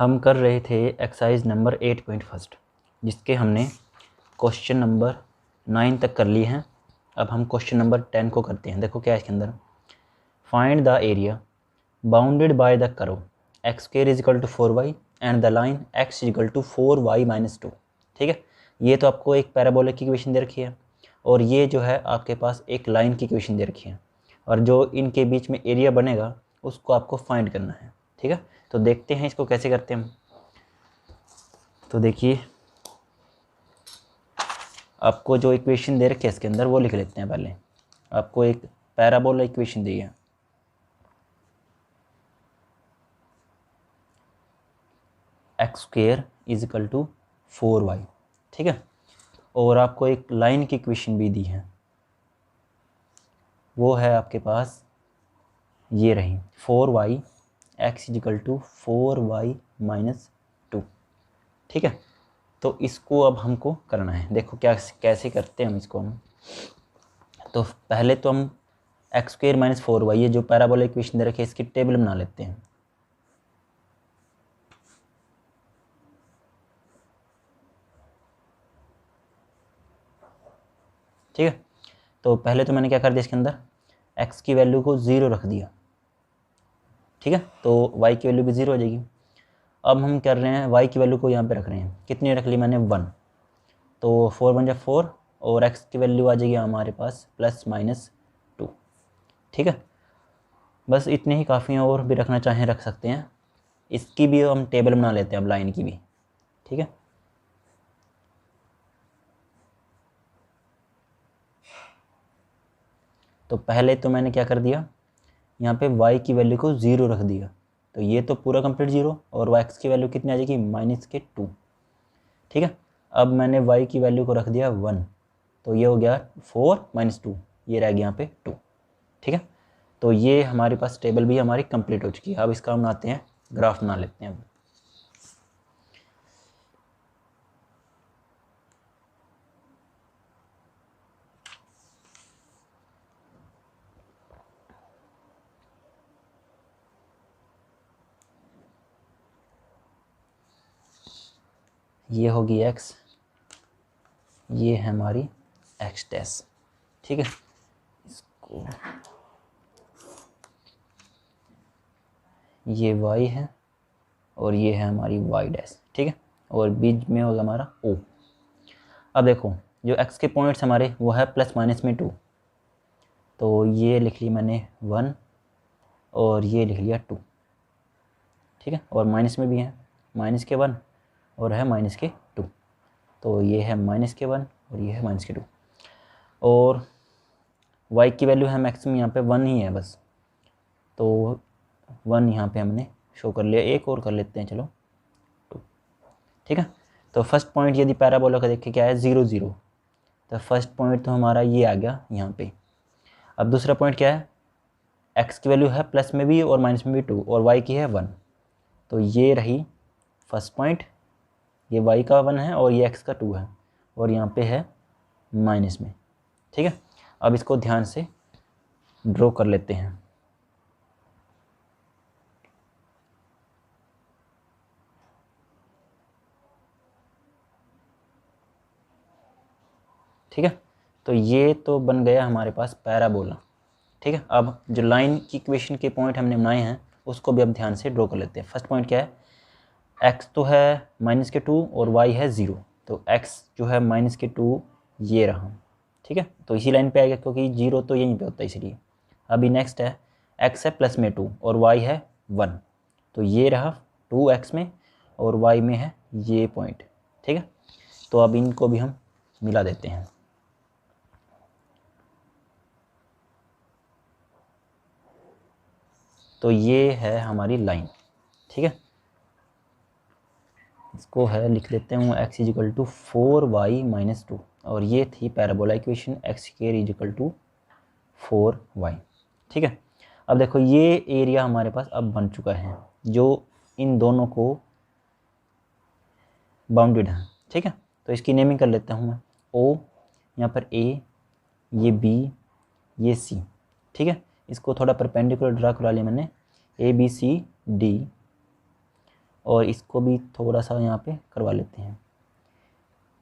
हम कर रहे थे एक्सरसाइज नंबर 8.1 जिसके हमने क्वेश्चन नंबर 9 तक कर लिए हैं। अब हम क्वेश्चन नंबर 10 को करते हैं। देखो क्या है इसके अंदर, find the area bounded by the curve x square is equal to 4y and the line x is equal to 4y minus 2। ठीक है, ये तो आपको एक पैराबोलिक की इक्वेशन दे रखी है और ये जो है आपके पास एक लाइन की इक्वेशन दे रखी है और जो इनके बीच में एरिया बनेगा उसको आपको फाइंड करना है। ठीक है, तो देखते हैं इसको कैसे करते हैं हम। तो देखिए आपको जो इक्वेशन दे रखी है इसके अंदर वो लिख लेते हैं। पहले आपको एक पैराबोला इक्वेशन दी है, x square is equal to 4y। ठीक है, और आपको एक लाइन की इक्वेशन भी दी है, वो है आपके पास ये रही 4y x is equal to 4y minus 2। ठीक है, तो इसको अब हमको करना है। देखो क्या कैसे करते हैं हम इसको। हम तो पहले तो हम एक्स स्क्वायर माइनस 4y ये जो पैराबोला इक्वेशन दे रखी है इसकी टेबल बना लेते हैं। ठीक है, तो पहले तो मैंने क्या कर दिया इसके अंदर, x की वैल्यू को 0 रख दिया। ठीक है, तो y की वैल्यू भी 0 हो जाएगी। अब हम कर रहे हैं y की वैल्यू को यहाँ पे रख रहे हैं, कितनी रख ली मैंने 1, तो 4 बन जाए 4 और x की वैल्यू आ जाएगी हमारे पास प्लस माइनस 2। ठीक है, बस इतने ही काफ़ी हैं, और भी रखना चाहें रख सकते हैं। इसकी भी हम टेबल बना लेते हैं अब, लाइन की भी। ठीक है, तो पहले तो मैंने क्या कर दिया, यहाँ पे y की वैल्यू को 0 रख दिया, तो ये तो पूरा कंप्लीट 0 और x की वैल्यू कितनी आ जाएगी माइनस के 2। ठीक है, अब मैंने y की वैल्यू को रख दिया 1, तो ये हो गया 4 माइनस 2, ये रह गया यहाँ पे 2। ठीक है, तो ये हमारे पास टेबल भी हमारी कंप्लीट हो चुकी है। अब इसका हम बनाते हैं, ग्राफ बना लेते हैं अब। ये होगी x, ये है हमारी x डैश। ठीक है, इसको ये y है और ये है हमारी y डैश। ठीक है, और बीच में होगा हमारा o। अब देखो जो x के पॉइंट्स हमारे वो है प्लस माइनस में 2, तो ये लिख ली मैंने 1 और ये लिख लिया 2। ठीक है, और माइनस में भी है माइनस के 1 और है माइनस के 2, तो ये है माइनस के 1 और ये है माइनस के 2। और y की वैल्यू है मैक्सिमम यहाँ पे 1 ही है बस, तो 1 यहाँ पे हमने शो कर लिया। एक और कर लेते हैं चलो 2। ठीक है, तो फर्स्ट पॉइंट यदि पैराबोला का देखें क्या है 0 0, तो फर्स्ट पॉइंट तो हमारा ये आ गया यहाँ पे। अब दूसरा पॉइंट क्या है, x की वैल्यू है प्लस में भी और माइनस में भी 2 और y की है 1, तो ये रही फर्स्ट पॉइंट, ये y का 1 है और ये x का 2 है और यहाँ पे है माइनस में। ठीक है, अब इसको ध्यान से ड्रॉ कर लेते हैं। ठीक है, तो ये तो बन गया हमारे पास पैराबोला। ठीक है, अब जो लाइन की इक्वेशन के पॉइंट हमने बनाए हैं उसको भी अब ध्यान से ड्रॉ कर लेते हैं। फर्स्ट पॉइंट क्या है, x तो है माइनस के 2 और y है 0, तो x जो है माइनस के 2 ये रहा। ठीक है, तो इसी लाइन पे आएगा क्योंकि 0 तो यहीं पे होता है इसलिए। अभी नेक्स्ट है x है प्लस में 2 और y है 1, तो ये रहा 2x में और y में है ये पॉइंट। ठीक है, तो अब इनको भी हम मिला देते हैं। तो ये है हमारी लाइन। ठीक है, इसको है लिख लेते हैं x is equal to 4y minus 2 और ये थी parabola equation x square is equal to 4y। ठीक है, अब देखो ये एरिया हमारे पास अब बन चुका है जो इन दोनों को बाउंडेड है। ठीक है, तो इसकी नेमिंग कर लेता हूँ मैं, o यहाँ पर a, ये b, ये c। ठीक है, इसको थोड़ा परपेंडिकुलर ड्रा करा लिया मैंने, a b c d और इसको भी थोड़ा सा यहाँ पे करवा लेते हैं।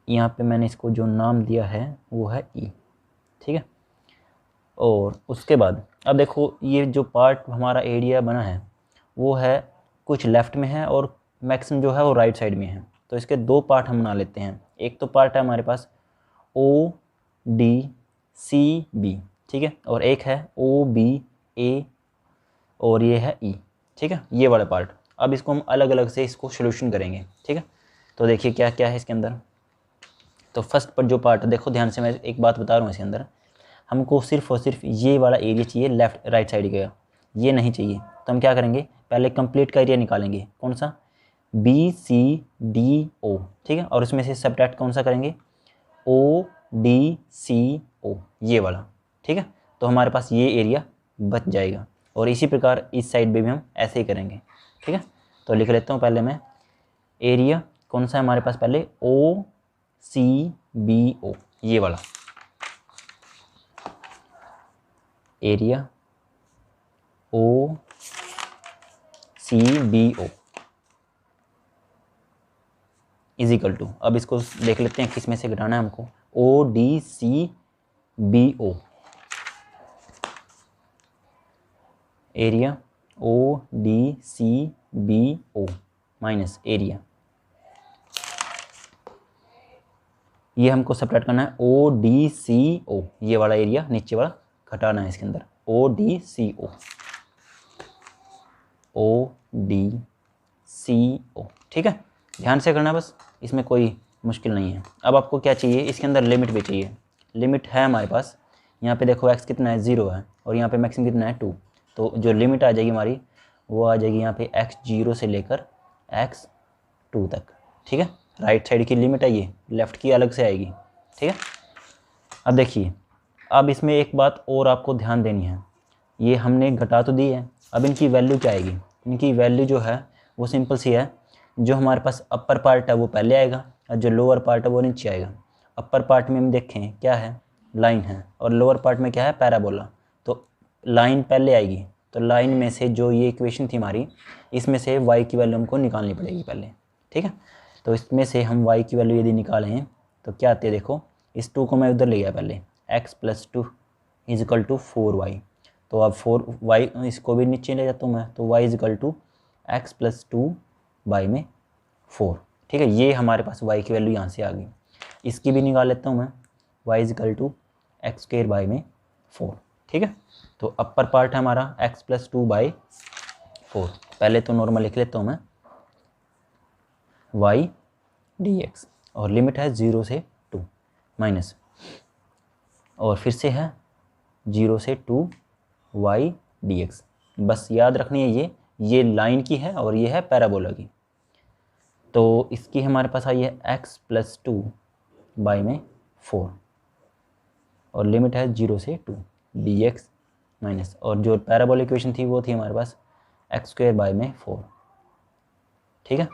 यहाँ पे मैंने इसको जो नाम दिया है वो है ई, ठीक है। और उसके बाद अब देखो ये जो पार्ट हमारा एरिया बना है वो है कुछ लेफ़्ट में है और मैक्सिमम जो है वो राइट साइड में है। तो इसके दो पार्ट हम बना लेते हैं। एक तो पार्ट है हमारे पास ओ डी सी बी, ठीक है, और एक है ओ बी ए और ये है ई, ठीक है, ये वाला पार्ट। अब इसको हम अलग अलग से इसको सोल्यूशन करेंगे, ठीक है। तो देखिए क्या क्या है इसके अंदर। तो फर्स्ट पर जो पार्ट देखो ध्यान से, मैं एक बात बता रहा हूँ, इसके अंदर हमको सिर्फ और सिर्फ ये वाला एरिया चाहिए लेफ़्ट राइट साइड का, ये नहीं चाहिए। तो हम क्या करेंगे, पहले कंप्लीट का एरिया निकालेंगे, कौन सा, बी सी डी ओ, ठीक है, और उसमें से सब्ट्रैक्ट कौन सा करेंगे, ओ डी सी ओ, ये वाला, ठीक है। तो हमारे पास ये एरिया बच जाएगा। और इसी प्रकार इस साइड पे भी हम ऐसे ही करेंगे, ठीक है। तो लिख लेता हूँ पहले मैं, एरिया कौन सा है हमारे पास, पहले ओ सी बी ओ, ये वाला area O C B O is equal to, अब इसको देख लेते हैं किस में से घटाना है हमको, O D C B O, area O D C B O minus area, ये हमको सब्ट्रैक्ट करना है ओ डी सी ओ, ये वाला एरिया नीचे वाला घटाना है इसके अंदर, ओ डी सी ओ, ओ डी सी ओ, ठीक है। ध्यान से करना बस, इसमें कोई मुश्किल नहीं है। अब आपको क्या चाहिए, इसके अंदर लिमिट भी चाहिए। लिमिट है हमारे पास, यहाँ पे देखो x कितना है 0 है और यहाँ पे मैक्सिमम कितना है 2। तो जो लिमिट आ जाएगी हमारी वो आ जाएगी यहाँ पे x 0 से लेकर x 2 तक, ठीक है। राइट साइड की लिमिट है ये, लेफ़्ट की अलग से आएगी, ठीक है। अब देखिए, अब इसमें एक बात और आपको ध्यान देनी है, ये हमने घटा तो दी है, अब इनकी वैल्यू क्या आएगी। इनकी वैल्यू जो है वो सिंपल सी है, जो हमारे पास अपर पार्ट है वो पहले आएगा और जो लोअर पार्ट है वो नीचे आएगा। अपर पार्ट में हम देखें क्या है, लाइन है, और लोअर पार्ट में क्या है, पैराबोला। तो लाइन पहले आएगी, तो लाइन में से जो ये इक्वेशन थी हमारी, इसमें से y की वैल्यू हमको निकालनी पड़ेगी पहले, ठीक है। तो इसमें से हम y की वैल्यू यदि निकालें तो क्या आती है, देखो इस 2 को मैं उधर ले गया पहले, x + 2 is equal to 4y। तो अब 4y इसको भी नीचे ले जाता हूँ मैं, तो y is equal to x + 2/4, ठीक है। ये हमारे पास y की वैल्यू यहाँ से आ गई। इसकी भी निकाल लेता हूँ मैं, y is equal to x²/4, ठीक है। तो अपर पार्ट है हमारा x + 2/4, पहले तो नॉर्मल लिख लेता हूँ मैं y dx, और लिमिट है 0 से 2 माइनस, और फिर से है 0 से 2 y dx। बस याद रखनी है ये लाइन की है और ये है पैराबोला की। तो इसकी हमारे पास आई है x + 2/4 और लिमिट है 0 से 2 dx माइनस, और जो पैराबोलिक इक्वेशन थी वो थी हमारे पास x²/4, ठीक है।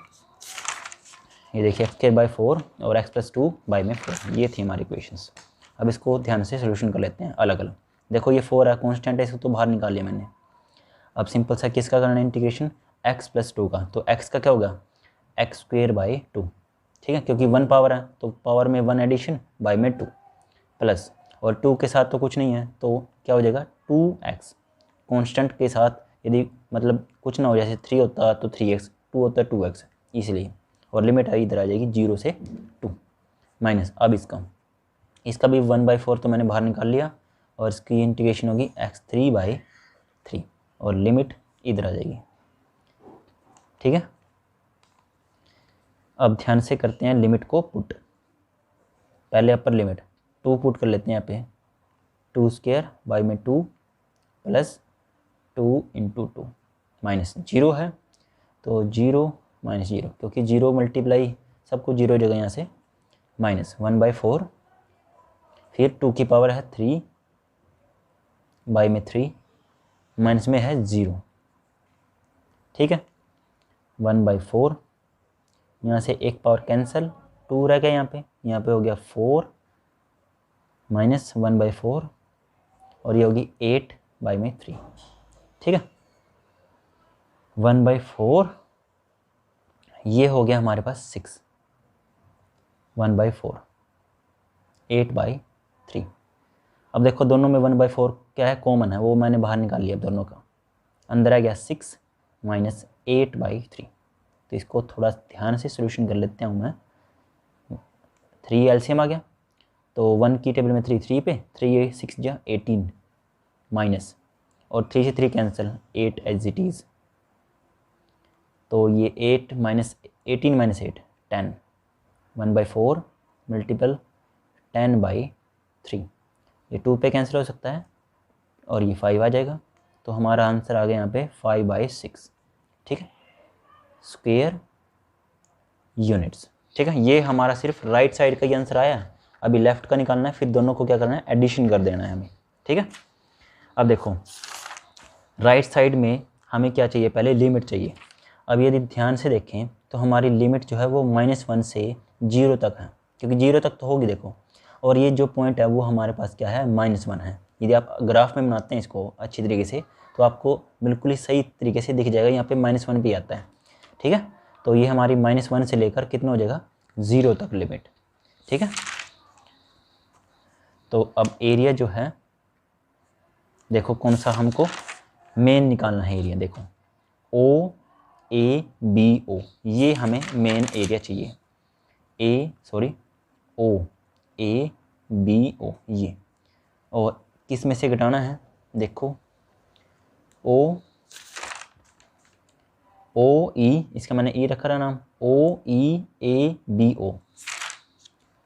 ये देखिए x²/4 और x + 2/4, ये थी हमारी इक्वेशंस। अब इसको ध्यान से सोल्यूशन कर लेते हैं अलग अलग। देखो ये 4 है, कॉन्स्टेंट है, इसको तो बाहर निकाल लिया मैंने। अब सिंपल सा किसका करना है इंटीग्रेशन, x + 2 का। तो x का क्या होगा, x²/2, ठीक है, क्योंकि 1 पावर है तो पावर में 1 एडिशन, बाय में 2 प्लस, और 2 के साथ तो कुछ नहीं है तो क्या हो जाएगा 2x, कांस्टेंट के साथ यदि मतलब कुछ ना हो, जैसे 3 होता तो 3x, 2 होता 2x, इसलिए। और लिमिट आई इधर आ जाएगी 0 से 2 माइनस। अब इसका भी 1/4 तो मैंने बाहर निकाल लिया, और इसकी इंटीग्रेशन होगी x3/3 और लिमिट इधर आ जाएगी, ठीक है। अब ध्यान से करते हैं लिमिट को पुट। पहले अपर लिमिट 2 पुट कर लेते हैं यहाँ पे, 2² 2 + 2 × 2 माइनस 0 है तो 0 - 0, क्योंकि 0 मल्टीप्लाई सबको 0 जगह यहाँ से, माइनस 1/4, फिर 2 की पावर है 3/3 माइनस में है 0, ठीक है। 1/4, यहाँ से एक पावर कैंसिल, 2 रह गया यहाँ पे हो गया 4 माइनस 1/4, और ये होगी 8/3, ठीक है। 1/4 ये हो गया हमारे पास 6, 1/4, 8/3। अब देखो दोनों में 1/4 क्या है, कॉमन है, वो मैंने बाहर निकाल लिया दोनों का। अंदर आ गया 6 माइनस 8/3। तो इसको थोड़ा ध्यान से सोल्यूशन कर लेते हूँ मैं। 3 एलसीएम आ गया, तो 1 की टेबल में 3 3 पे 3 6 जा 18 माइनस, और 3 से 3 कैंसिल, 8 एज इट इज़। तो ये 8 माइनस 18 माइनस 8 10, 1/4 मल्टीपल 10/3। ये 2 पे कैंसिल हो सकता है और ये 5 आ जाएगा। तो हमारा आंसर आ गया यहाँ पे 5/6। ठीक है, स्क्वायर यूनिट्स। ठीक है, ये हमारा सिर्फ राइट साइड का ही आंसर आया है। अभी लेफ्ट का निकालना है, फिर दोनों को क्या करना है, एडिशन कर देना है हमें। ठीक है, अब देखो राइट साइड में हमें क्या चाहिए, पहले लिमिट चाहिए। अब यदि ध्यान से देखें तो हमारी लिमिट जो है वो -1 से 0 तक है, क्योंकि 0 तक तो होगी देखो, और ये जो पॉइंट है वो हमारे पास क्या है, -1 है। यदि आप ग्राफ में बनाते हैं इसको अच्छी तरीके से तो आपको बिल्कुल ही सही तरीके से दिख जाएगा, यहाँ पे -1 भी आता है। ठीक है, तो ये हमारी -1 से लेकर कितना हो जाएगा, 0 तक लिमिट। ठीक है, तो अब एरिया जो है देखो कौन सा हमको मेन निकालना है एरिया। देखो OABO, ये हमें मेन एरिया चाहिए। OABO ये, और किस में से घटाना है, देखो OE, इसका मैंने ई रखा रहा नाम, OEABO,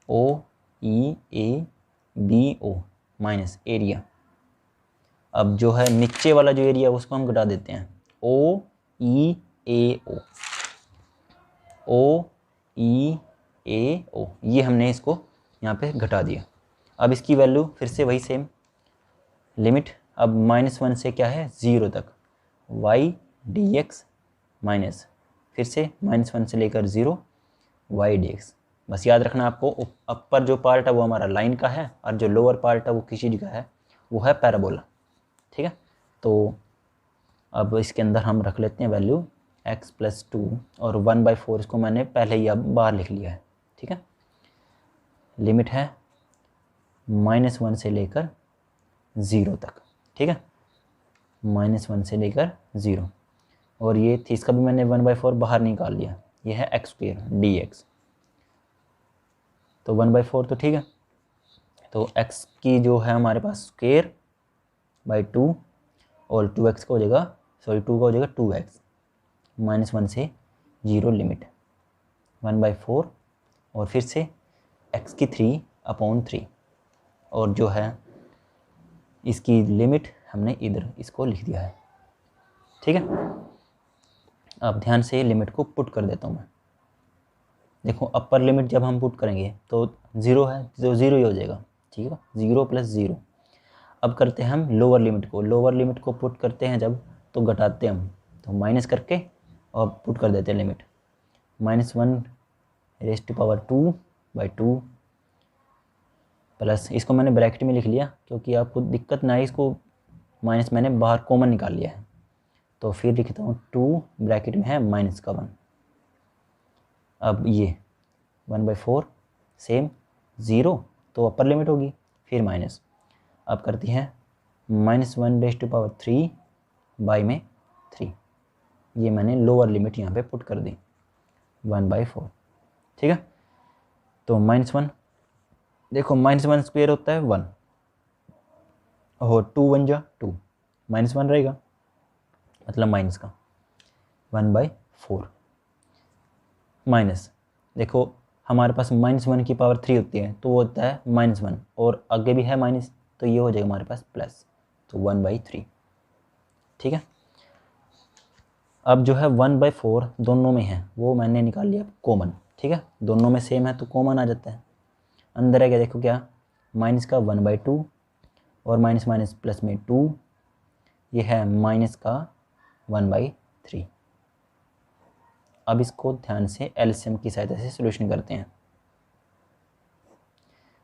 OEABO माइनस एरिया। अब जो है नीचे वाला जो एरिया है उसको हम घटा देते हैं, OEAO, OEAO, ये हमने इसको यहाँ पे घटा दिया। अब इसकी वैल्यू फिर से वही सेम लिमिट, अब -1 से क्या है, 0 तक, y dx माइनस, फिर से -1 से लेकर 0 y dx। बस याद रखना आपको, अपर जो पार्ट है वो हमारा लाइन का है और जो लोअर पार्ट है वो किसी जगह है, वो है पैराबोला। ठीक है, तो अब इसके अंदर हम रख लेते हैं वैल्यू x + 2 और 1/4, इसको मैंने पहले ही अब बाहर लिख लिया है। ठीक है, लिमिट है -1 से लेकर 0 तक। ठीक है, -1 से लेकर 0, और ये थी, इसका भी मैंने 1/4 बाहर निकाल लिया, ये है x² dx। तो 1/4 तो ठीक है, तो x की जो है हमारे पास स्क्वायर बाई 2, और 2x का हो जाएगा, सॉरी 2 का हो जाएगा 2x, -1 से 0 लिमिट 1/4, और फिर से x की 3/3, और जो है इसकी लिमिट हमने इधर इसको लिख दिया है। ठीक है, अब ध्यान से लिमिट को पुट कर देता हूँ मैं। देखो अपर लिमिट जब हम पुट करेंगे तो 0 है तो 0 ही हो जाएगा। ठीक है, 0 + 0। अब करते हैं हम लोअर लिमिट को, लोअर लिमिट को पुट करते हैं जब, तो घटाते हैं हम, तो माइनस करके और पुट कर देते हैं लिमिट, -1⁻²/2 प्लस, इसको मैंने ब्रैकेट में लिख लिया क्योंकि आपको दिक्कत ना है, इसको माइनस मैंने बाहर कॉमन निकाल लिया है, तो फिर लिखता हूँ 2 ब्रैकेट में है -1। अब ये 1/4 सेम 0 तो अपर लिमिट होगी, फिर माइनस, अब करती हैं -1⁻³ बाई में 3, ये मैंने लोअर लिमिट यहाँ पे पुट कर दी 1/4। ठीक है, तो -1, देखो -1 स्क्वायर होता है 1, और 2 1 जा 2, -1 रहेगा मतलब माइनस का 1/4 माइनस, देखो हमारे पास -1⁻³ होती है तो वो होता है -1, और आगे भी है माइनस, तो ये हो जाएगा हमारे पास प्लस, तो 1/3। ठीक है, अब जो है 1/4 दोनों में है वो मैंने निकाल लिया कॉमन। ठीक है, दोनों में सेम है तो कॉमन आ जाता है। अंदर है क्या, देखो क्या, माइनस का 1/2 और माइनस माइनस प्लस में 2, ये है माइनस का 1/3। अब इसको ध्यान से एलसीएम की सहायता से सॉल्यूशन करते हैं।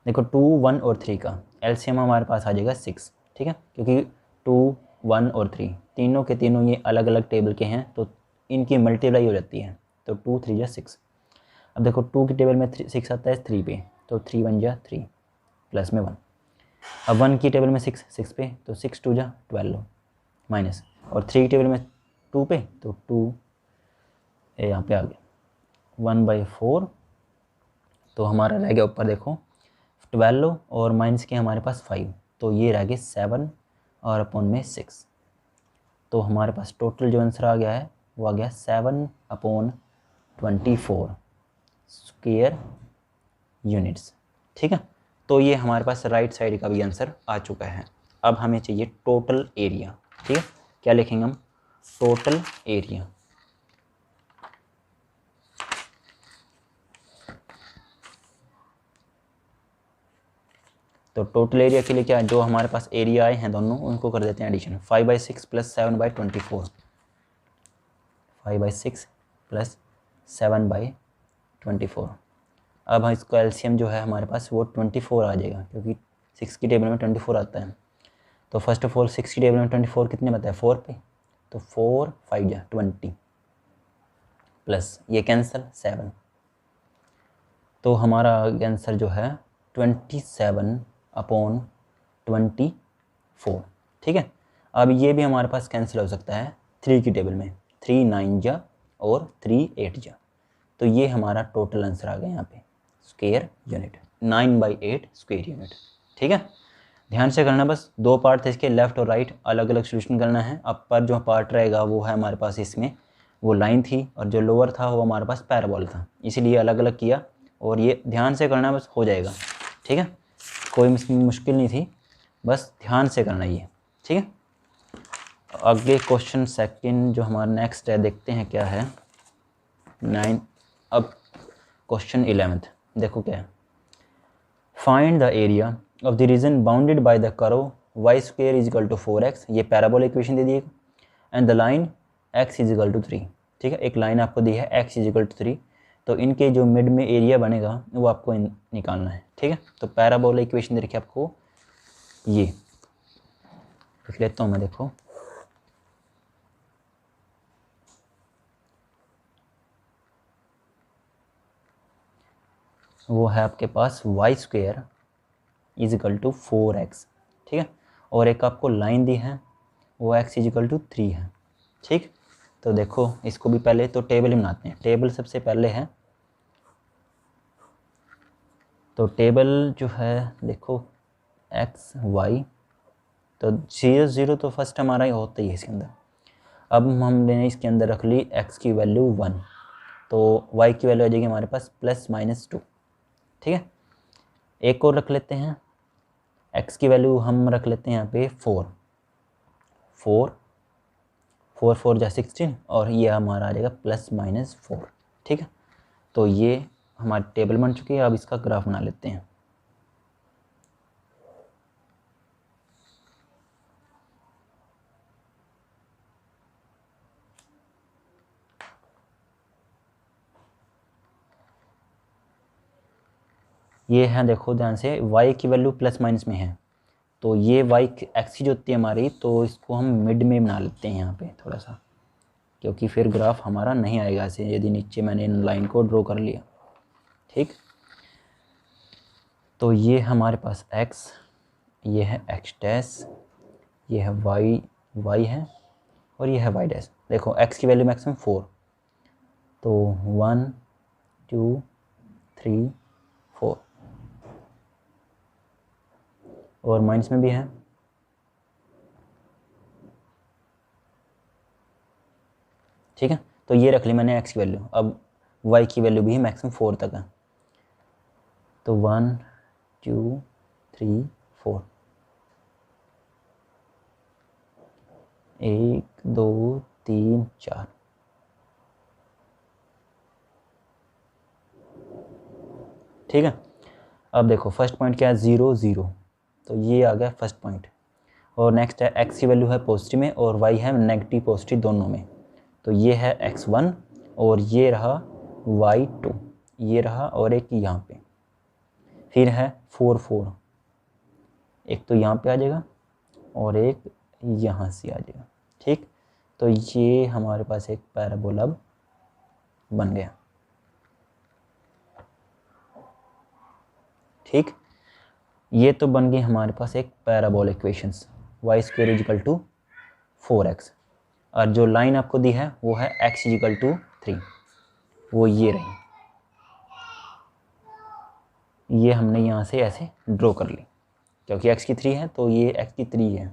देखो 2 1 और 3 का एलसीएम हमारे पास आ जाएगा 6। ठीक है, क्योंकि 2 1 और 3 तीनों के तीनों ये अलग अलग टेबल के हैं तो इनकी मल्टीप्लाई हो जाती है, तो 2 3 जा 6। अब देखो 2 की टेबल में 6 आता है 3 पे, तो 3 1 जा 3 प्लस में 1। अब 1 की टेबल में 6 पे, तो 6 2 जा 12 माइनस, और 3 की टेबल में 2 पे, तो 2 यहाँ पे आ गया 1/4। तो हमारा रह गया ऊपर देखो 12 और माइनस के हमारे पास 5, तो ये रह गए 7 और अपॉन में 6। तो हमारे पास टोटल जो आंसर आ गया है वो आ गया 7/24 स्क्वायर यूनिट्स। ठीक है, तो ये हमारे पास राइट साइड का भी आंसर आ चुका है। अब हमें चाहिए टोटल एरिया। ठीक है, क्या लिखेंगे हम? Total area. तो टोटल एरिया के लिए क्या है, जो हमारे पास एरिया आए हैं दोनों उनको कर देते हैं एडिशन। 5/6 plus 7/24, 5/6 plus 7/24। अब हम इसका एलसीएम जो है हमारे पास वो 24 आ जाएगा, क्योंकि 6 की टेबल में 24 आता है। तो फर्स्ट ऑफ ऑल 6 की टेबल में 24 कितने बताया, 4 पे, तो 4 5 जा 20 प्लस ये कैंसिल 7, तो हमारा आंसर जो है 27/24। ठीक है, अब ये भी हमारे पास कैंसिल हो सकता है 3 की टेबल में, 3 9 जा और 3 8 जा, तो ये हमारा टोटल आंसर आ गया यहाँ पे स्क्वायर यूनिट 9/8 स्क्वायर यूनिट। ठीक है, ध्यान से करना, बस 2 पार्ट थे इसके, लेफ़्ट और राइट अलग अलग सोल्यूशन करना है। अब पर जो पार्ट रहेगा वो है हमारे पास इसमें वो लाइन थी, और जो लोअर था वो हमारे पास पैराबोल था, इसीलिए अलग अलग किया। और ये ध्यान से करना, बस हो जाएगा। ठीक है, कोई मुश्किल नहीं थी, बस ध्यान से करना ये। ठीक है, आगे क्वेश्चन सेकंड जो हमारा नेक्स्ट है, देखते हैं क्या है 9। अब क्वेश्चन 11 देखो क्या है, find the area of the region bounded by the curve y square is equal to 4x, ये पैराबोल इक्वेशन दे दी है, and the line x is equal to 3। ठीक है, एक लाइन आपको दी है x इज इक्वल टू 3, तो इनके जो मिड में एरिया बनेगा वो आपको निकालना है। ठीक है, तो पैराबोल इक्वेशन दे रखी है आपको, ये लिख लेता हूँ मैं, देखो वो है आपके पास y square is equal to 4x। ठीक है, और एक आपको लाइन दी है वो x इज इक्वल टू 3 है। ठीक, तो देखो इसको भी पहले तो टेबल ही बनाते हैं। टेबल सबसे पहले है, तो टेबल जो है देखो x y, तो 0 0 तो फर्स्ट हमारा ही होता ही है इसके अंदर। अब हमने इसके अंदर रख ली x की वैल्यू 1, तो y की वैल्यू आ जाएगी हमारे पास +-2। ठीक है, एक और रख लेते हैं, x की वैल्यू हम रख लेते हैं यहाँ पे 4 4 जा 16, और ये हमारा आ जाएगा +-4। ठीक है, तो ये हमारी टेबल बन चुकी है। अब इसका ग्राफ बना लेते हैं। ये है, देखो ध्यान से, y की वैल्यू प्लस माइनस में है, तो ये y एक्सिस जो होती है हमारी, तो इसको हम मिड में बना लेते हैं यहाँ पे थोड़ा सा, क्योंकि फिर ग्राफ हमारा नहीं आएगा ऐसे यदि नीचे मैंने इन लाइन को ड्रॉ कर लिया। ठीक, तो ये हमारे पास x, ये है x डैश, ये है y है, और ये है y डैश। देखो x की वैल्यू मैक्सिमम 4, तो 1 2 3 4, और माइनस में भी है। ठीक है, तो ये रख ली मैंने x की वैल्यू। अब y की वैल्यू भी मैक्सिमम 4 तक है, तो 1 2 3 4, 1 2 3 4। ठीक है, अब देखो फर्स्ट पॉइंट क्या है, 0 0, तो ये आ गया फर्स्ट पॉइंट। और नेक्स्ट है x की वैल्यू है पॉजिटिव में और y है नेगेटिव पॉजिटिव दोनों में, तो ये है x1 और ये रहा y2, ये रहा, और एक यहाँ पे, फिर है 4 4, एक तो यहाँ पे आ जाएगा और एक यहाँ से आ जाएगा। ठीक, तो ये हमारे पास एक पैराबोला बन गया। ठीक, ये तो बन गई हमारे पास एक parabolic equations, y square is equal to 4x, और जो लाइन आपको दी है वो है x इजिकल टू 3, वो ये रही, ये हमने यहाँ से ऐसे ड्रॉ कर ली क्योंकि x की 3 है तो ये x की 3 है।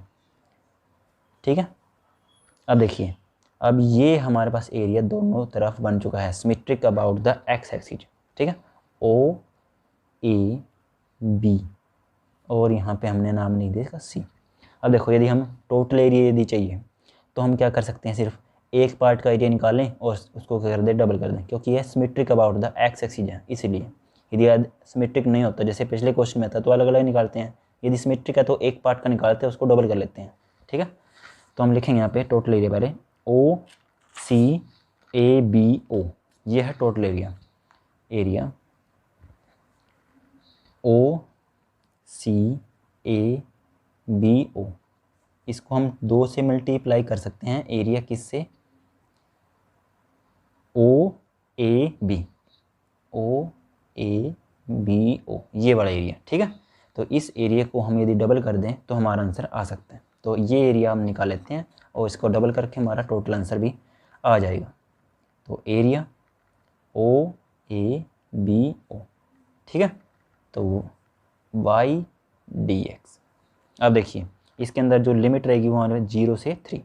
ठीक है, अब देखिए, अब ये हमारे पास एरिया दोनों तरफ बन चुका है, symmetric about the x axis. ठीक है, ओ ए बी, और यहाँ पे हमने नाम नहीं दिया सी। अब देखो, यदि हम टोटल एरिया यदि चाहिए तो हम क्या कर सकते हैं, सिर्फ एक पार्ट का एरिया निकालें और उसको क्या कर दें, डबल कर दें, क्योंकि यह symmetric about the x axis है। इसीलिए यदि सिमेट्रिक नहीं होता, जैसे पिछले क्वेश्चन में था, तो अलग अलग निकालते हैं, यदि सिमेट्रिक है तो एक पार्ट का निकालते हैं, उसको डबल कर लेते हैं। ठीक है, तो हम लिखेंगे यहाँ पे टोटल एरिया, पहले ओ सी ए बी ओ, ये है total area, area O C A B O, इसको हम 2 से मल्टीप्लाई कर सकते हैं, एरिया किससे, ओ ए बी, ओ ए बी ओ, ये वाला एरिया। ठीक है, तो इस एरिया को हम यदि डबल कर दें तो हमारा आंसर आ सकता है। तो ये एरिया हम निकाल लेते हैं और इसको डबल करके हमारा टोटल आंसर भी आ जाएगा। तो एरिया ओ ए बी ओ, ठीक है, तो वाई डी एक्स। अब देखिए, इसके अंदर जो लिमिट रहेगी वो हमारे 0 से 3,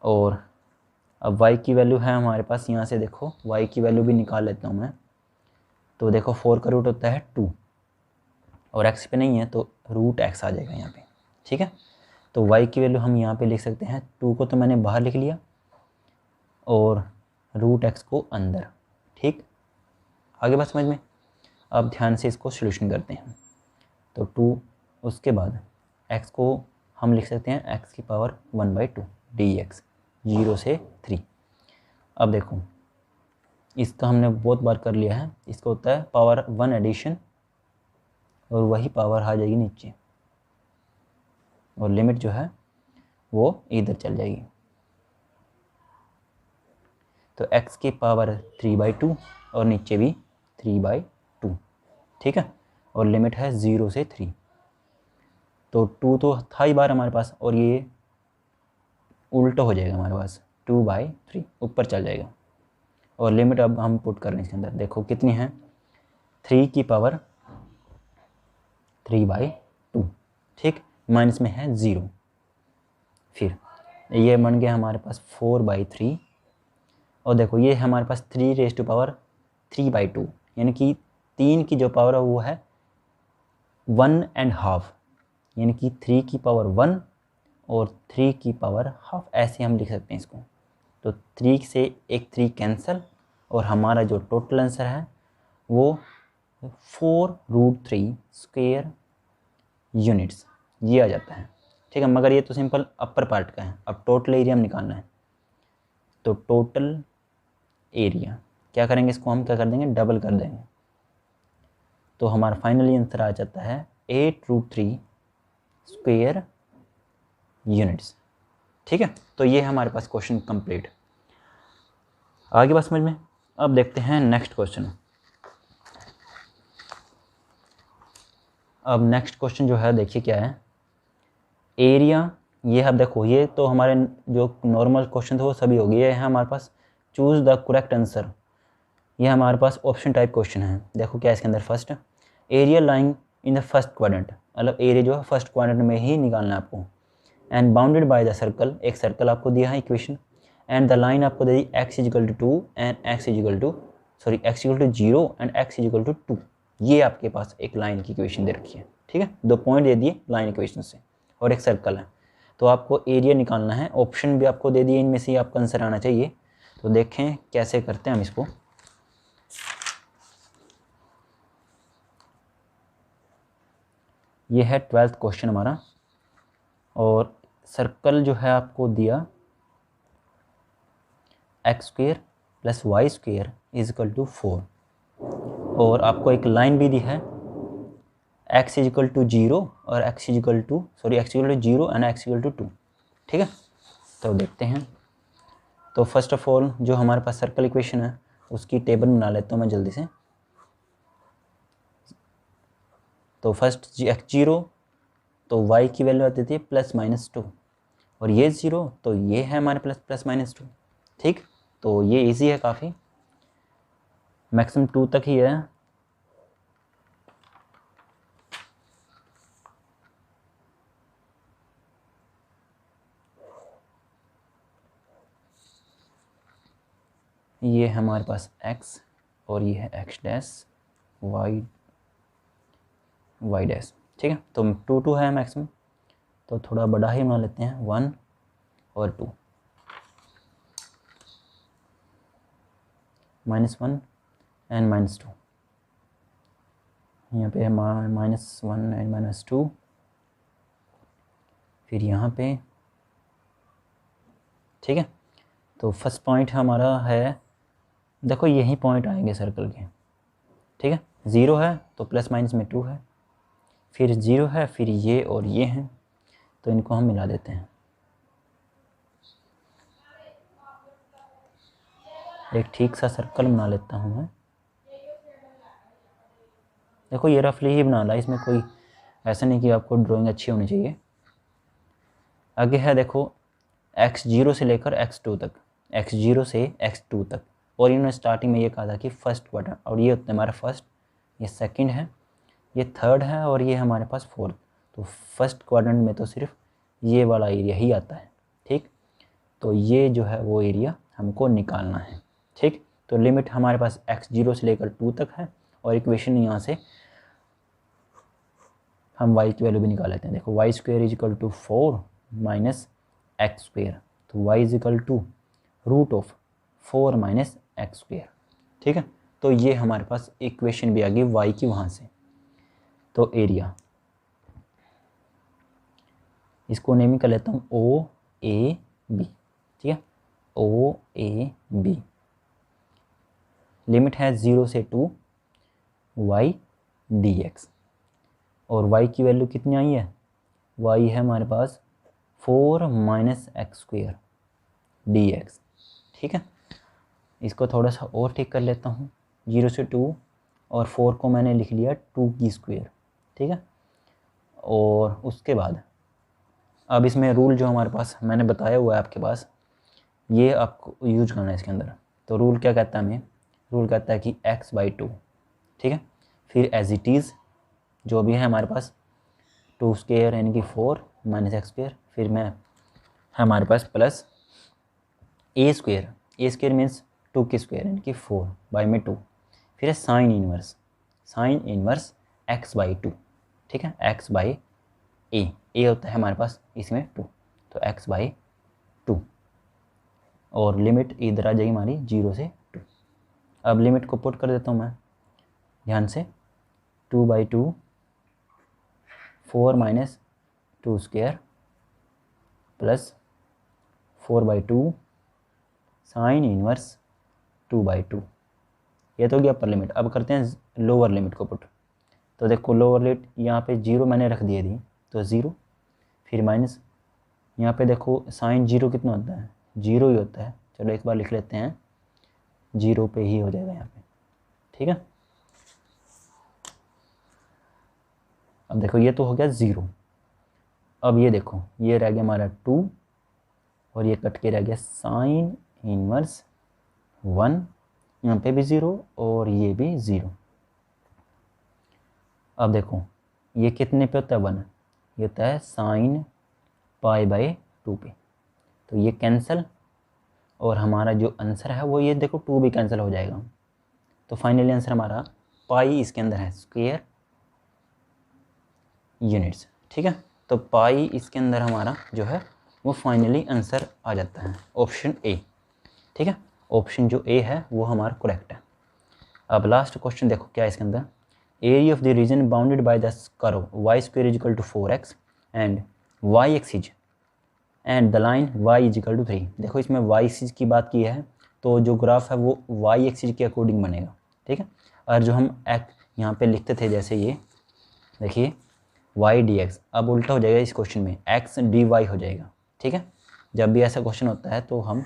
और अब y की वैल्यू है हमारे पास, यहाँ से देखो y की वैल्यू भी निकाल लेता हूँ मैं। तो देखो 4 का रूट होता है 2, और x पे नहीं है तो रूट x आ जाएगा यहाँ पे। ठीक है, तो y की वैल्यू हम यहाँ पे लिख सकते हैं, 2 को तो मैंने बाहर लिख लिया और रूट x को अंदर। ठीक, आगे बात समझ में। अब ध्यान से इसको सोल्यूशन करते हैं। तो 2, उसके बाद x को हम लिख सकते हैं x की पावर 1/2 dx, 0 से 3। अब देखो, इसका हमने बहुत बार कर लिया है, इसका होता है पावर 1 एडिशन, और वही पावर आ जाएगी नीचे, और लिमिट जो है वो इधर चल जाएगी। तो x की पावर 3/2 और नीचे भी 3/2। ठीक है, और लिमिट है 0 से 3। तो 2 तो था ही बार हमारे पास, और ये उल्टा हो जाएगा हमारे पास, 2/3 ऊपर चल जाएगा। और लिमिट अब हम पुट कर रहे हैं इसके अंदर, देखो कितनी है, 3 की पावर 3/2। ठीक, माइनस में है 0, फिर ये बन गया हमारे पास 4/3, और देखो ये हमारे पास 3^3/2, यानी कि 3 की जो पावर है वो है 1.5, यानी कि 3 की पावर 1 और 3 की पावर हाफ, ऐसे हम लिख सकते हैं इसको। तो 3 से एक 3 कैंसिल, और हमारा जो टोटल आंसर है वो 4√3 स्क्वायर यूनिट्स, ये आ जाता है। ठीक है, मगर ये तो सिंपल अपर पार्ट का है, अब टोटल एरिया हम निकालना है। तो टोटल एरिया क्या करेंगे, इसको हम क्या कर देंगे, डबल कर देंगे, तो हमारा फाइनली आंसर आ जाता है 8√3 स्क्वायर यूनिट्स। ठीक है, तो ये है हमारे पास क्वेश्चन कंप्लीट। आगे बात समझ में। अब देखते हैं नेक्स्ट क्वेश्चन। अब नेक्स्ट क्वेश्चन जो है, देखिए क्या है, एरिया, ये अब देखो, ये तो हमारे जो नॉर्मल क्वेश्चन थे वो सभी हो गए। ये है हमारे पास चूज़ द करेक्ट आंसर, ये हमारे पास ऑप्शन टाइप क्वेश्चन है। देखो क्या है इसके अंदर, first area lying in the first quadrant, मतलब एरिया जो है फर्स्ट क्वाड्रेंट में ही निकालना है आपको, and bounded by the circle, एक सर्कल आपको दिया है इक्वेशन, एंड द लाइन आपको दे दी x is equal to 2 and x is equal to 0 and x is equal to 2। ये आपके पास एक लाइन की इक्वेशन दे रखी है। ठीक है, 2 पॉइंट दे दिए लाइन इक्वेशन से, और एक सर्कल है, तो आपको एरिया निकालना है। ऑप्शन भी आपको दे दिए, इनमें से आपका आंसर आना चाहिए। तो देखें कैसे करते हैं हम इसको। ये है 12th क्वेश्चन हमारा, और सर्कल जो है आपको दिया x² + y² इजिकल टू 4, और आपको एक लाइन भी दी है x इजिकल टू 0 और x is equal to 0 and x is equal to 2। ठीक है, तो देखते हैं तो फर्स्ट ऑफ ऑल जो हमारे पास सर्कल इक्वेशन है उसकी टेबल बना लेता हूँ मैं जल्दी से। तो फर्स्ट x0 तो y की वैल्यू आती थी +-2 और ये 0 तो ये है हमारे +-2। ठीक, तो ये इजी है काफ़ी, मैक्सिमम 2 तक ही है। ये है हमारे पास x और ये है x डैश y डैश। ठीक है, तो 2 है मैक्सिमम, तो थोड़ा बड़ा ही बना लेते हैं 1 और 2 -1 एंड -2। यहाँ पे है -1 एंड -2, फिर यहाँ पे। ठीक है, तो फर्स्ट पॉइंट हमारा है, देखो यही पॉइंट आएंगे सर्कल के। ठीक है, 0 है तो +-2 है, फिर 0 है, फिर ये और ये हैं, तो इनको हम मिला देते हैं। एक ठीक सा सर्कल बना लेता हूँ मैं। देखो ये रफली ही बना ला, इसमें कोई ऐसा नहीं कि आपको ड्राइंग अच्छी होनी चाहिए। आगे है देखो x0 से लेकर x2 तक, x0 से x2 तक, और इन्होंने स्टार्टिंग में ये कहा था कि फर्स्ट क्वाड्रेंट, और ये होता है हमारा फर्स्ट, ये सेकंड है, ये थर्ड है और ये हमारे पास फोर्थ। तो फर्स्ट क्वाड्रेंट में तो सिर्फ ये वाला एरिया ही आता है। ठीक, तो ये जो है वो एरिया हमको निकालना है। ठीक, तो लिमिट हमारे पास x0 से लेकर 2 तक है, और इक्वेशन यहाँ से हम y की वैल्यू भी निकाल लेते हैं। देखो y² = 4 - x², तो y = √4 - x²। ठीक है, तो ये हमारे पास इक्वेशन भी आ गई y की वहाँ से। तो एरिया, इसको नेमिंग कर लेता हूँ OAB। ठीक है, OAB, लिमिट है 0 से 2 y dx, और y की वैल्यू कितनी आई है, y है हमारे पास 4 - x² dx। ठीक है, इसको थोड़ा सा और ठीक कर लेता हूँ, 0 से 2 और 4 को मैंने लिख लिया 2 की स्क्वायर। ठीक है, और उसके बाद अब इसमें रूल जो हमारे पास मैंने बताया हुआ है आपके पास, ये आपको यूज करना है इसके अंदर। तो रूल क्या कहता है हमें, रूल कहता है कि x/2। ठीक है, फिर एज इट इज़ जो भी है हमारे पास 2² यानी कि 4 - x², फिर में हमारे पास प्लस a² मीन्स 2 की स्क्वायर यानी कि 4 बाई में 2, फिर है साइन इनवर्स x/2। ठीक है, x/a, a होता है हमारे पास इसमें 2, तो x/2, और लिमिट इधर आ जाएगी हमारी 0 से 2। अब लिमिट को पुट कर देता हूँ मैं ध्यान से, 2/2 4 - 2² प्लस 4/2 साइन इनवर्स 2/2। ये तो गया अपर लिमिट। अब करते हैं लोअर लिमिट को पुट। तो देखो लोअर लिमिट यहाँ पे 0 मैंने रख दिए थी, तो 0, फिर माइनस यहाँ पे देखो साइन 0 कितना होता है, 0 ही होता है। चलो एक बार लिख लेते हैं, 0 पे ही हो जाएगा यहाँ पे। ठीक है, अब देखो ये तो हो गया 0। अब ये देखो ये रह गया हमारा 2 और ये कट के रह गया साइन इनवर्स 1, यहाँ पे भी 0 और ये भी 0। अब देखो ये कितने पे होता है, 1, ये होता है साइन π/2 पे, तो ये कैंसिल, और हमारा जो आंसर है वो ये देखो 2 भी कैंसिल हो जाएगा। तो फाइनली आंसर हमारा पाई इसके अंदर है, स्क्वायर यूनिट्स। ठीक है, तो पाई इसके अंदर हमारा जो है वो फाइनली आंसर आ जाता है ऑप्शन ए। ठीक है, ऑप्शन जो ए है वो हमारा करेक्ट है। अब लास्ट क्वेश्चन देखो क्या है इसके अंदर, area of the region bounded by the curve y² = 4x and y axis and the line y = 3। देखो इसमें y एक्सिस की बात की है, तो जो ग्राफ है वो y एक्सिस के अकॉर्डिंग बनेगा। ठीक है, और जो हम यहाँ पे लिखते थे जैसे ये देखिए y dx, अब उल्टा हो जाएगा इस क्वेश्चन में x dy हो जाएगा। ठीक है, जब भी ऐसा क्वेश्चन होता है तो हम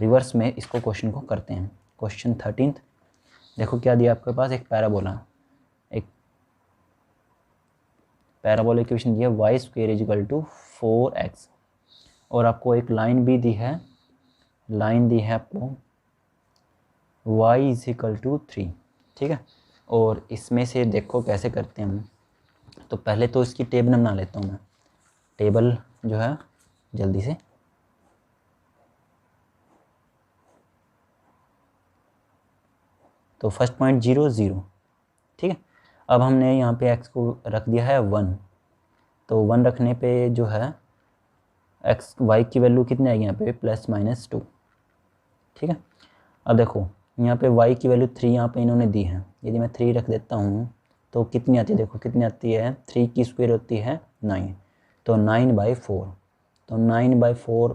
रिवर्स में इसको क्वेश्चन को करते हैं। क्वेश्चन 13 देखो क्या दिया आपके पास, एक पैराबोला इक्वेशन दिया y square is equal to 4x, और आपको एक लाइन भी दी है, आपको y इज इक्वल टू 3, ठीक है। और इसमें से देखो कैसे करते हैं हम। तो पहले तो इसकी टेबल बना लेता हूँ मैं, टेबल जो है जल्दी से। तो फर्स्ट पॉइंट 0 0, ठीक है। अब हमने यहाँ पे x को रख दिया है 1, तो 1 रखने पे जो है y की वैल्यू कितनी आएगी यहाँ पे ±2, ठीक है। अब देखो यहाँ पे y की वैल्यू 3 यहाँ पे इन्होंने दी है, यदि मैं 3 रख देता हूँ तो कितनी आती है, देखो कितनी आती है, 3 की स्क्वायर होती है 9, तो 9/4, तो 9/4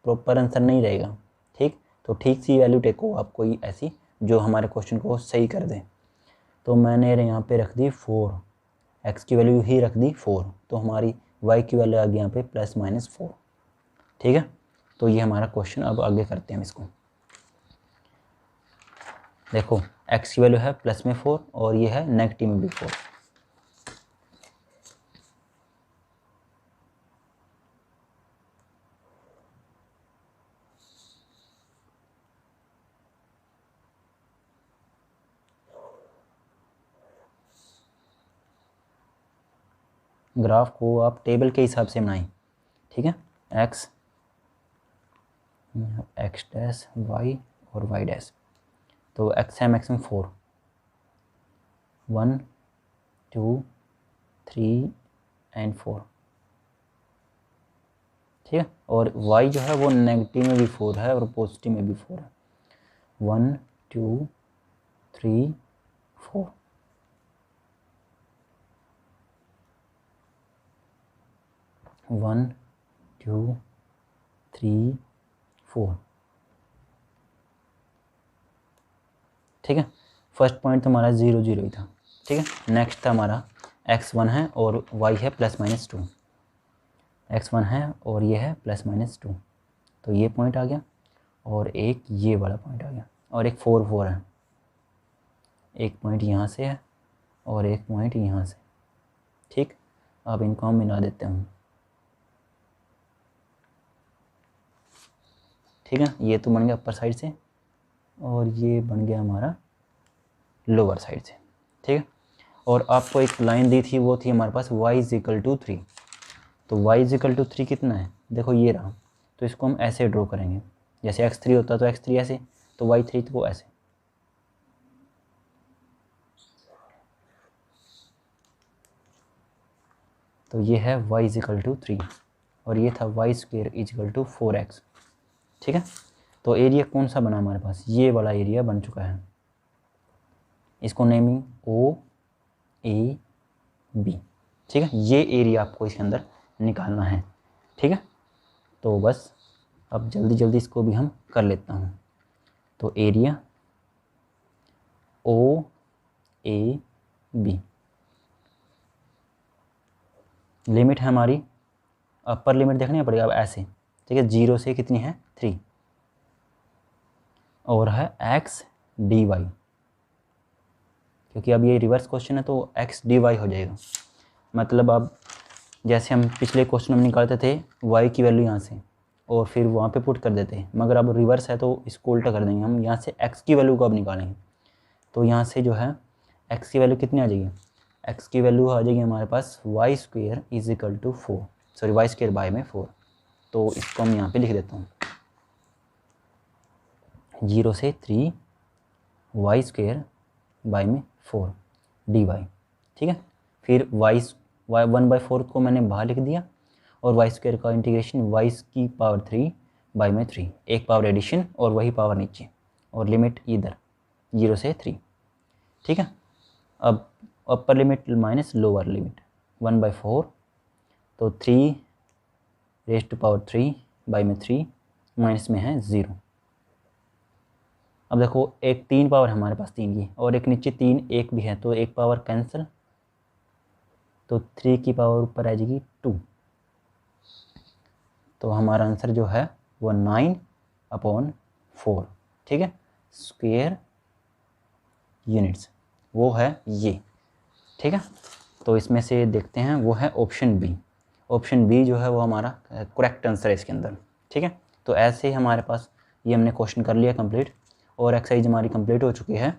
प्रॉपर आंसर नहीं रहेगा, ठीक। तो ठीक सी वैल्यू टेको आप कोई ऐसी जो हमारे क्वेश्चन को सही कर दे। तो मैंने यहाँ पे रख दी 4, x की वैल्यू ही रख दी 4, तो हमारी y की वैल्यू आ गई यहाँ पे +-4, ठीक है। तो ये हमारा क्वेश्चन, अब आगे करते हैं हम इसको। देखो x की वैल्यू है प्लस में 4 और ये है नेगेटिव में भी 4। ग्राफ को आप टेबल के हिसाब से बनाएं, ठीक है। x डैश y और y डैश, तो x है मैक्सिमम 4, 1 2 3 एंड 4, ठीक है। और y जो है वो नेगेटिव में भी 4 है और पॉजिटिव में भी 4 है, 1 2 3 4, वन टू थ्री 4, ठीक है। फर्स्ट पॉइंट तो हमारा 0 0 ही था, ठीक है। नेक्स्ट था हमारा x1 है और y है +-2, x1 है और ये है +-2, तो ये पॉइंट आ गया, और एक ये वाला पॉइंट आ गया, और एक 4 4 है, एक पॉइंट यहाँ से है और एक पॉइंट यहाँ से, ठीक। अब इनको हम मिला देते हैं, ठीक है। ये तो बन गया अपर साइड से और ये बन गया हमारा लोअर साइड से, ठीक है। और आपको एक लाइन दी थी, वो थी हमारे पास y = 3, तो y = 3 कितना है, देखो ये रहा, तो इसको हम ऐसे ड्रॉ करेंगे, जैसे x3 होता तो x3 ऐसे, तो y3 तो ऐसे, तो ये है y = 3 और ये था y स्क्वायर = 4x, ठीक है। तो एरिया कौन सा बना हमारे पास, ये वाला एरिया बन चुका है, इसको नेमिंग OAB, ठीक है। ये एरिया आपको इसके अंदर निकालना है, ठीक है। तो बस अब जल्दी जल्दी इसको भी हम कर लेता हूँ। तो एरिया OAB, लिमिट है हमारी, अपर लिमिट देखनी पड़ेगा अब ऐसे, ठीक है। 0 से कितनी है 3, और है x dy, क्योंकि अब ये रिवर्स क्वेश्चन है तो x dy हो जाएगा। मतलब अब जैसे हम पिछले क्वेश्चन में निकालते थे y की वैल्यू यहाँ से और फिर वहाँ पे पुट कर देते हैं, मगर अब रिवर्स है तो इसको उल्टा कर देंगे हम, यहाँ से x की वैल्यू को अब निकालेंगे। तो यहाँ से जो है x की वैल्यू कितनी आ जाएगी, x की वैल्यू आ जाएगी हमारे पास y square = 4, sorry y square by में 4, तो इसको हम यहाँ पे लिख देता हूँ, 0 से 3 y स्क्वायर बाय में 4 dy, ठीक है। फिर y 1/4 को मैंने बाहर लिख दिया, और y स्क्वायर का इंटीग्रेशन y³ 3/3, एक पावर एडिशन और वही पावर नीचे, और लिमिट इधर 0 से 3, ठीक है। अब upper limit minus lower limit 1/4, तो 3⁻³ माइनस में है 0। अब देखो एक 3 पावर है हमारे पास 3 की, और एक नीचे 3 एक भी है, तो एक पावर कैंसिल, तो 3 की पावर ऊपर आ जाएगी 2, तो हमारा आंसर जो है वो 9/3 4, ठीक है, स्क्वायर यूनिट्स वो है ये, ठीक है। तो इसमें से देखते हैं, वो है ऑप्शन बी। ऑप्शन बी जो है वो हमारा करेक्ट आंसर है इसके अंदर, ठीक है। तो ऐसे ही हमारे पास ये हमने क्वेश्चन कर लिया कंप्लीट, और एक्सरसाइज हमारी कंप्लीट हो चुकी है।